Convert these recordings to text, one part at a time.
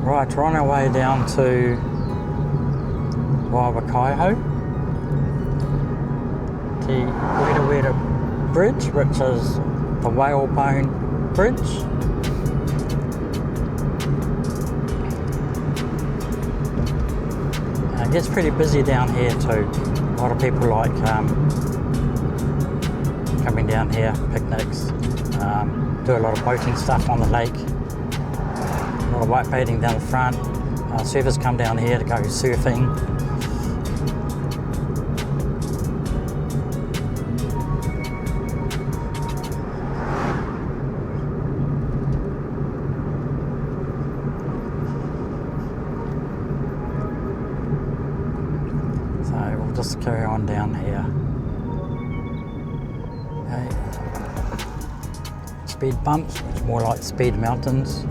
Right, we're on our way down to Waiwhakaiho, the REWA REWA Bridge, which is the whalebone bridge. It gets pretty busy down here too. A lot of people like coming down here, picnics, do a lot of boating stuff on the lake, a lot of white baiting down the front. Surfers come down here to go surfing. So we'll just carry on down here. Okay. Speed bumps, which are more like speed mountains.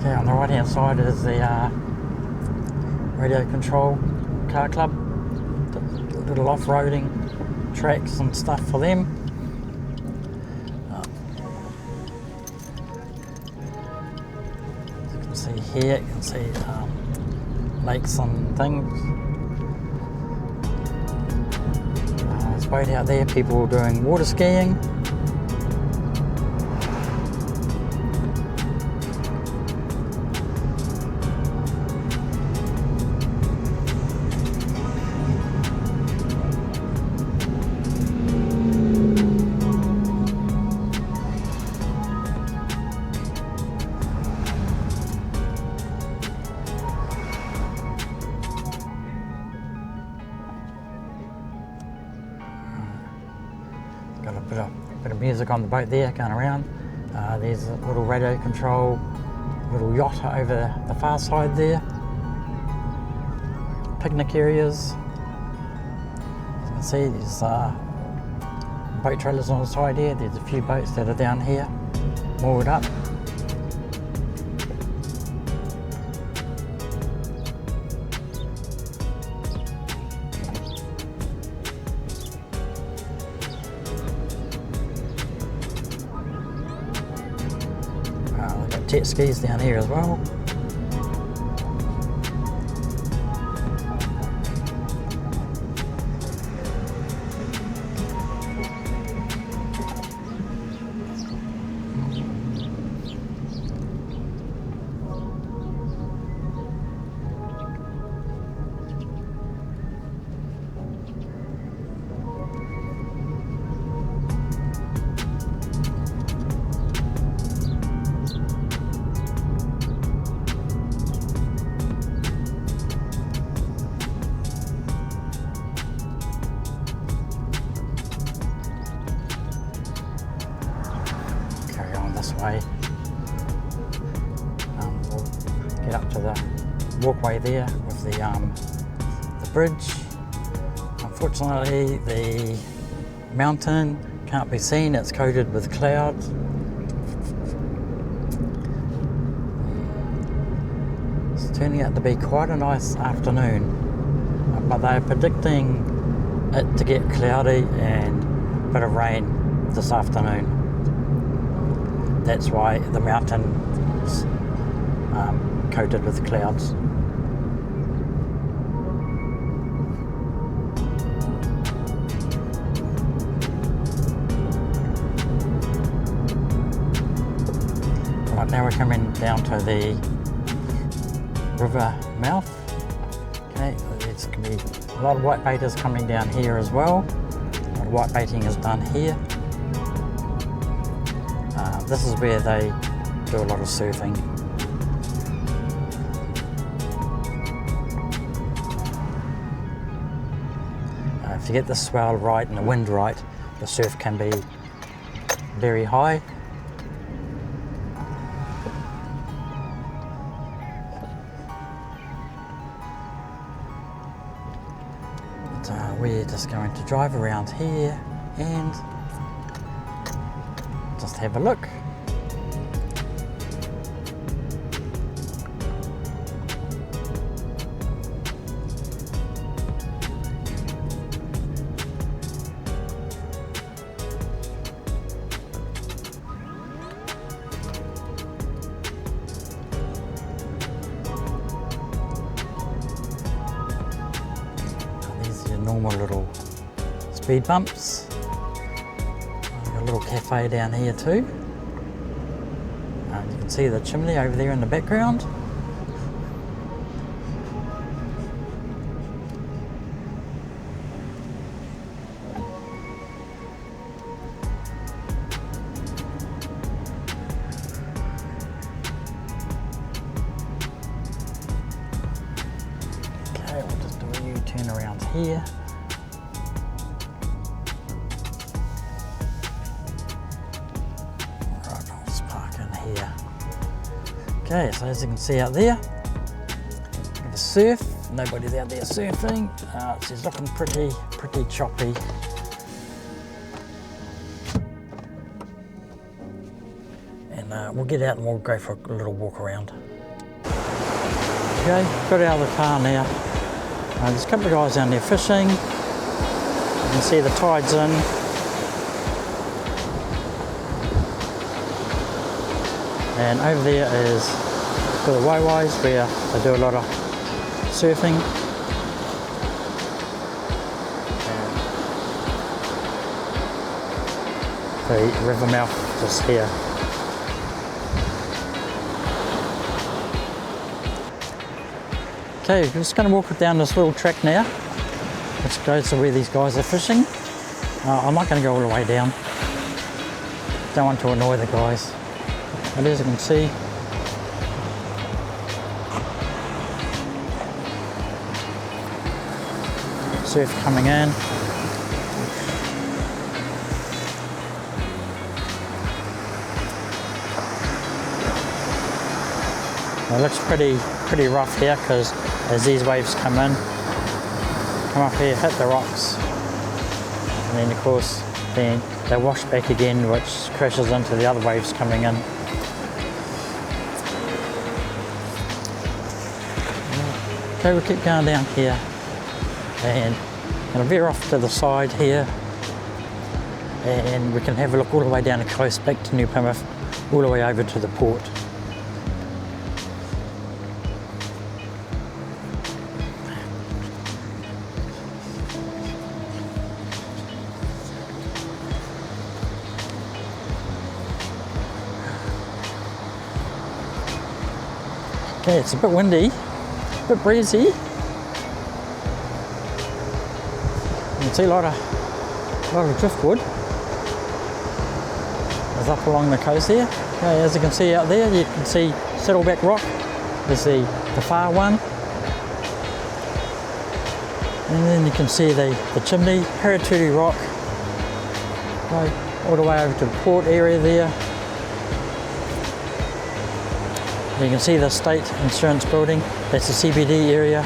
Okay, on the right hand side is the radio control car club, little off-roading tracks and stuff for them. As you can see here, you can see lakes and things. There's a boat out there, people doing water skiing. Got a bit of music on the boat there going around. There's a little radio control, little yacht over the far side there. Picnic areas. As you can see, there's boat trailers on the side here. There's a few boats that are down here, moored up. We've got jet skis down here as well. This way. We'll get up to the walkway there with the bridge. Unfortunately, the mountain can't be seen, it's coated with clouds. It's turning out to be quite a nice afternoon, but they're predicting it to get cloudy and a bit of rain this afternoon. That's why the mountain is coated with clouds. Right, now we're coming down to the river mouth. Okay, there's going to be a lot of white baiters coming down here as well. A lot of white baiting is done here. This is where they do a lot of surfing. If you get the swell right and the wind right, the surf can be very high. we're just going to drive around here and just have a look. Normal little speed bumps. Got a little cafe down here too. You can see the chimney over there in the background. Okay, we'll just do a U-turn around here. Okay, so as you can see out there, we have a surf. Nobody's out there surfing. It's looking pretty choppy. And we'll get out and we'll go for a little walk around. Okay, got out of the car now. There's a couple of guys down there fishing. You can see the tide's in. And over there is for the Waiwhakaiho where they do a lot of surfing. And the river mouth just here. Okay, we're just going to walk down this little track now, which goes to where these guys are fishing. I'm not going to go all the way down. Don't want to annoy the guys. But as you can see, surf coming in. It looks pretty rough here because as these waves come in, come up here, hit the rocks, and then of course then they wash back again, which crashes into the other waves coming in. Okay, we'll keep going down here and going to veer off to the side here, and we can have a look all the way down the coast back to New Plymouth, all the way over to the port. Okay, it's a bit windy, a bit breezy. You can see a lot of driftwood is up along the coast there. Okay, as you can see out there, you can see Saddleback Rock is the far one. And then you can see the chimney, Haraturi Rock, right, all the way over to the port area there. You can see the State Insurance Building, that's the CBD area.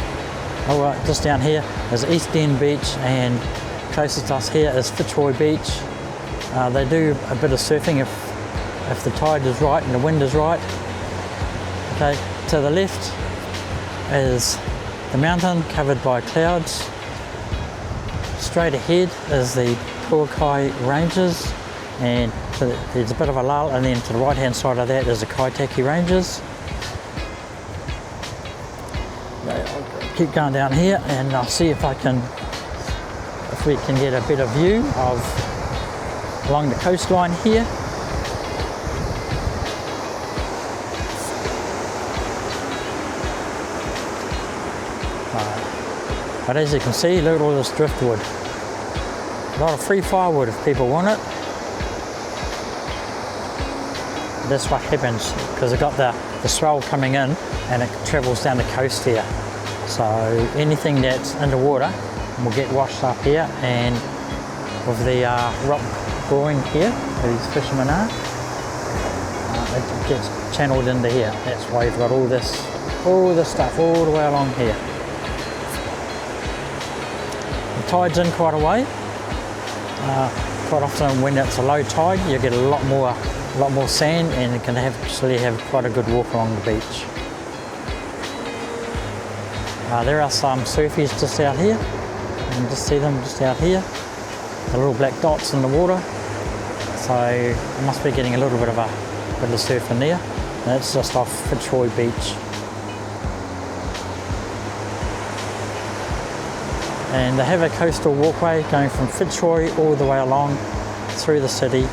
Oh, just down here is East End Beach, and closest to us here is Fitzroy Beach. They do a bit of surfing if the tide is right and the wind is right. Okay, to the left is the mountain covered by clouds. Straight ahead is the Puakai Ranges, and there's a bit of a lull, and then to the right hand side of that is the Kaitaki Ranges. I'll keep going down here and I'll see if we can get a better view of along the coastline here. But as you can see, look at all this driftwood. A lot of free firewood if people want it. That's what happens because they've got the swell coming in and it travels down the coast here. So anything that's underwater will get washed up here, and with the rock growing here, where these fishermen are, it gets channeled into here. That's why you've got all this stuff all the way along here. tide's in quite a way. Quite often when it's a low tide, you get a lot more sand, and you can actually have quite a good walk along the beach. There are some surfies just out here. You can just see them just out here. The little black dots in the water. So I must be getting a little bit of surf in there. And it's just off Fitzroy Beach. And they have a coastal walkway going from Fitzroy all the way along through the city.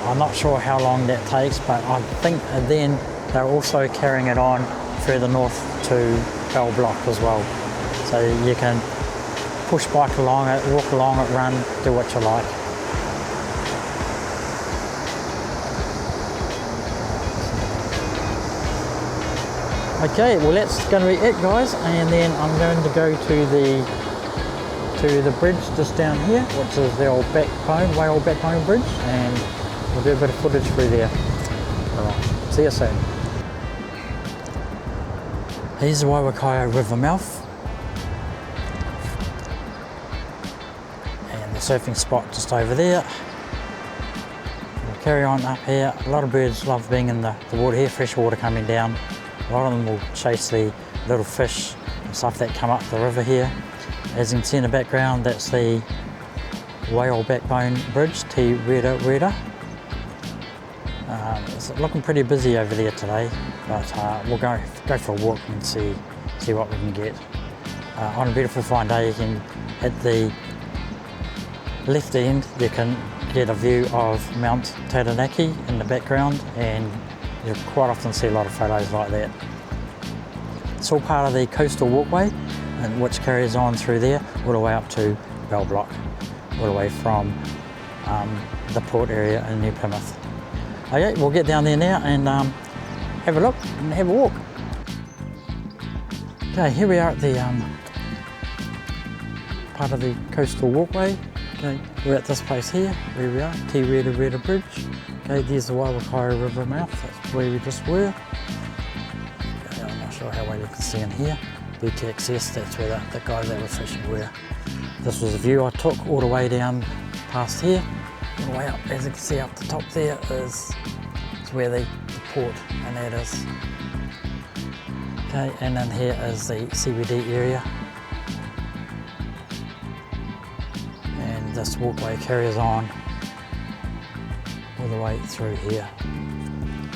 I'm not sure how long that takes, but I think then they're also carrying it on further north to Bell Block as well. So you can push bike along it, walk along it, run, do what you like. Okay, well that's going to be it, guys, and then I'm going to go to the bridge just down here, which is the old Waiwhakaiho Bridge, and we'll do a bit of footage through there. Alright, see you soon. Here's the Waiwhakaiho River mouth, and the surfing spot just over there. We'll carry on up here. A lot of birds love being in the water here, fresh water coming down. A lot of them will chase the little fish and stuff that come up the river here. As you can see in the background, that's the Waiwhakaiho Bridge, Te Rere Rere. It's looking pretty busy over there today, but we'll go for a walk and see what we can get. On a beautiful fine day, you can hit the left end, you can get a view of Mount Taranaki in the background, and you'll quite often see a lot of photos like that. It's all part of the Coastal Walkway, and which carries on through there all the way up to Bell Block, all the way from the port area in New Plymouth. Okay, we'll get down there now and have a look and have a walk. Okay, here we are at the part of the Coastal Walkway. Okay, we're at this place here, where we are, Te Rere Rere Bridge. Okay, there's the Waiwhakaiho River mouth, that's where we just were. Okay, I'm not sure how well you can see in here. Beach access, that's where the guys that were fishing were. This was a view I took all the way down past here, all the way up. As you can see up the top there is where the port, and that is. Okay, and then here is the CBD area. And this walkway carries on all the way through here,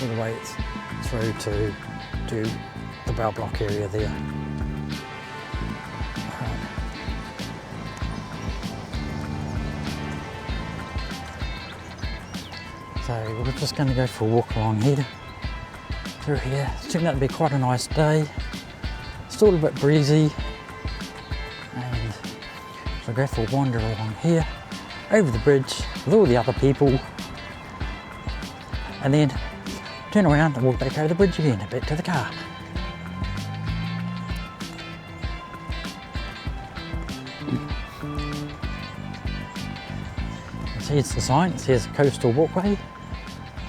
all the way through to the Bell Block area there. So we're just going to go for a walk along here, through here. It's turning out to be quite a nice day. Still a bit breezy, and so go for a wander along here, over the bridge with all the other people, and then turn around and walk back over the bridge again and back to the car. So here's the sign, it says Coastal Walkway.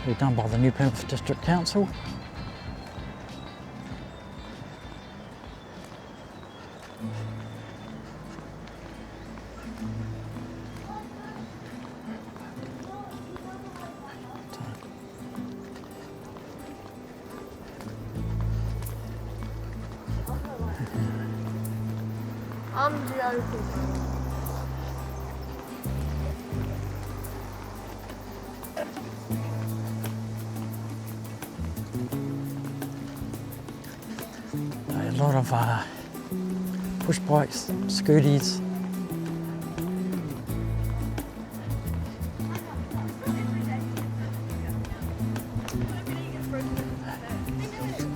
It's done by the New Plymouth District Council. I'm joking. A lot of push bikes, scooties.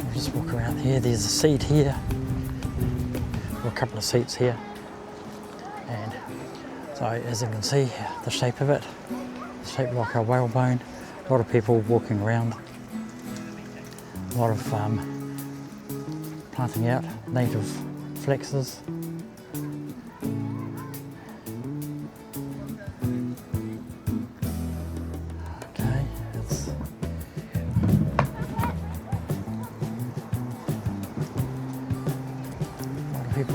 We'll just walk around here. There's a seat here, or a couple of seats here, and so as you can see, the shape of it, shaped like a whalebone. A lot of people walking around. A lot of planting out native flexes. Okay,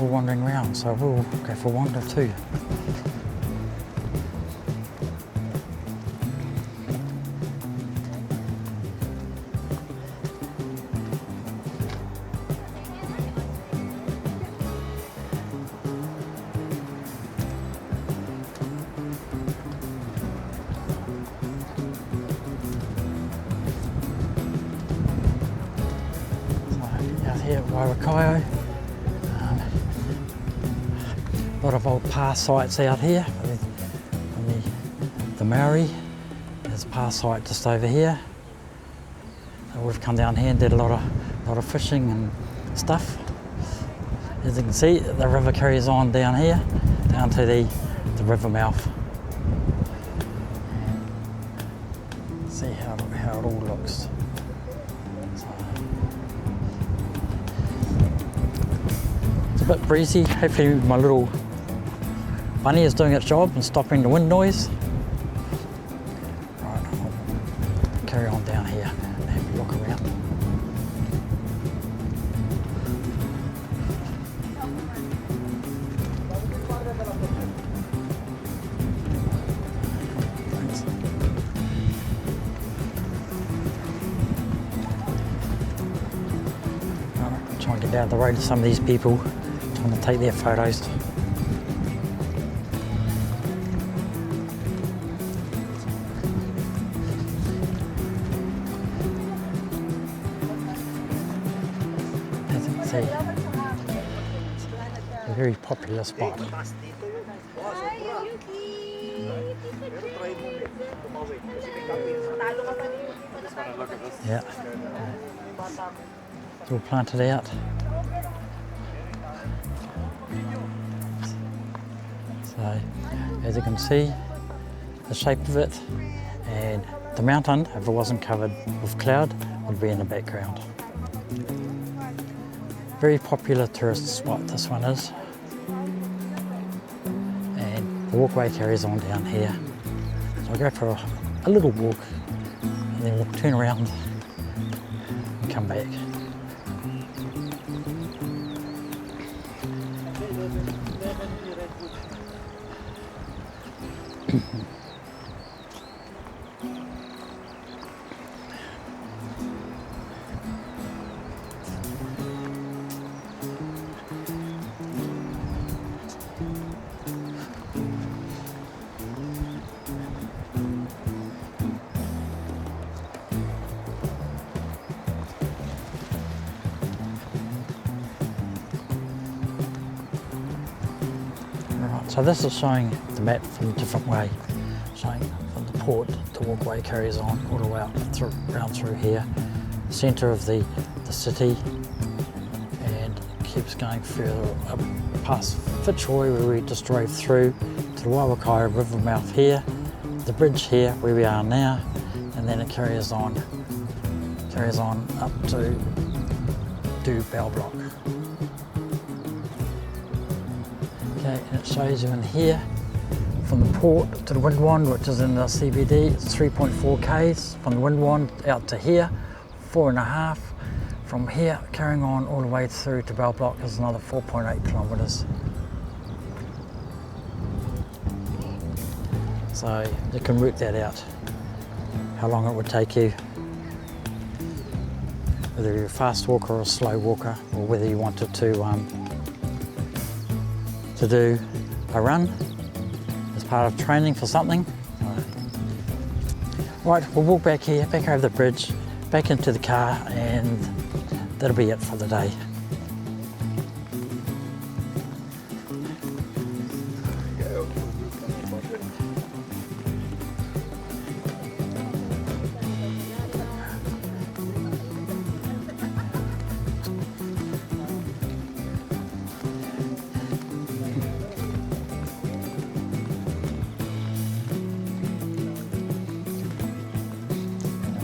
people wandering around, so we'll go for a wander too. Here at Waiwhakaiho. A lot of old past sites out here. The Maori, there's a past site just over here. We've come down here and did a lot of fishing and stuff. As you can see, the river carries on down here, down to the river mouth. See how it all looks. A bit breezy. Hopefully my little bunny is doing its job and stopping the wind noise. Right, I'll carry on down here and have a look around. Right, try and get down the road to some of these people. I'm going to take their photos. As you can see, a very popular spot. Yeah, it's all planted out. So, as you can see, the shape of it, and the mountain, if it wasn't covered with cloud, would be in the background. Very popular tourist spot this one is. And the walkway carries on down here. So I'll go for a little walk, and then we'll turn around and come back. So this is showing the map from a different way, showing from the port the walkway carries on all the way up around through here, centre of the city, and keeps going further up past Fitzroy where we just drove through, to the Waiwhakaiho River mouth here, the bridge here where we are now, and then it carries on up to Bell Block. Okay, and it shows you in here from the port to the Windwand, which is in the CBD, it's 3.4 k's. From the Windwand out to here, 4.5. From here, carrying on all the way through to Bell Block is another 4.8 kilometres. So you can work that out, how long it would take you, whether you're a fast walker or a slow walker, or whether you wanted to do a run as part of training for something. Right, we'll walk back here, back over the bridge, back into the car, and that'll be it for the day.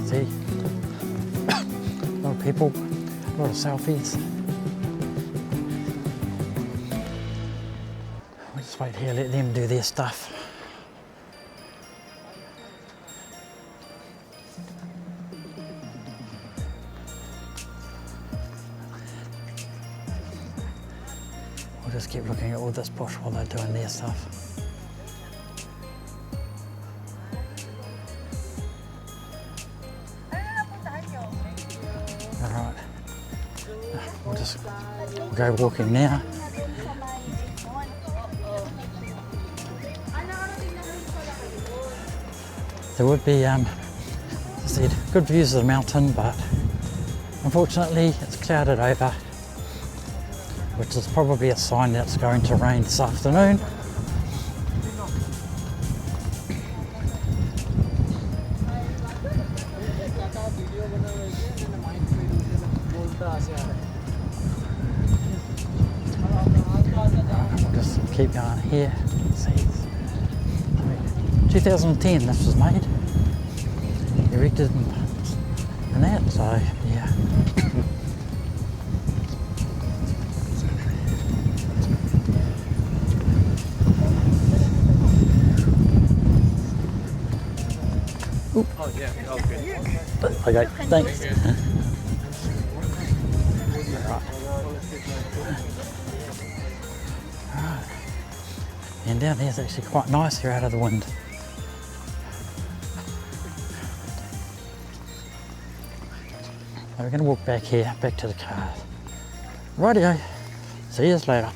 See, a lot of people, a lot of selfies. We'll just wait here, let them do their stuff. We'll just keep looking at all this bush while they're doing their stuff. Alright, we'll just go walking now. There would be, as I said, good views of the mountain, but unfortunately it's clouded over, which is probably a sign that it's going to rain this afternoon. We'll just keep going here. Let's see. 2010 this was made, erected and that, so yeah. Oop. Oh yeah, okay. Okay, thanks. Right. And down here is actually quite nice here out of the wind. We're going to walk back here, back to the car. Rightio, see you later.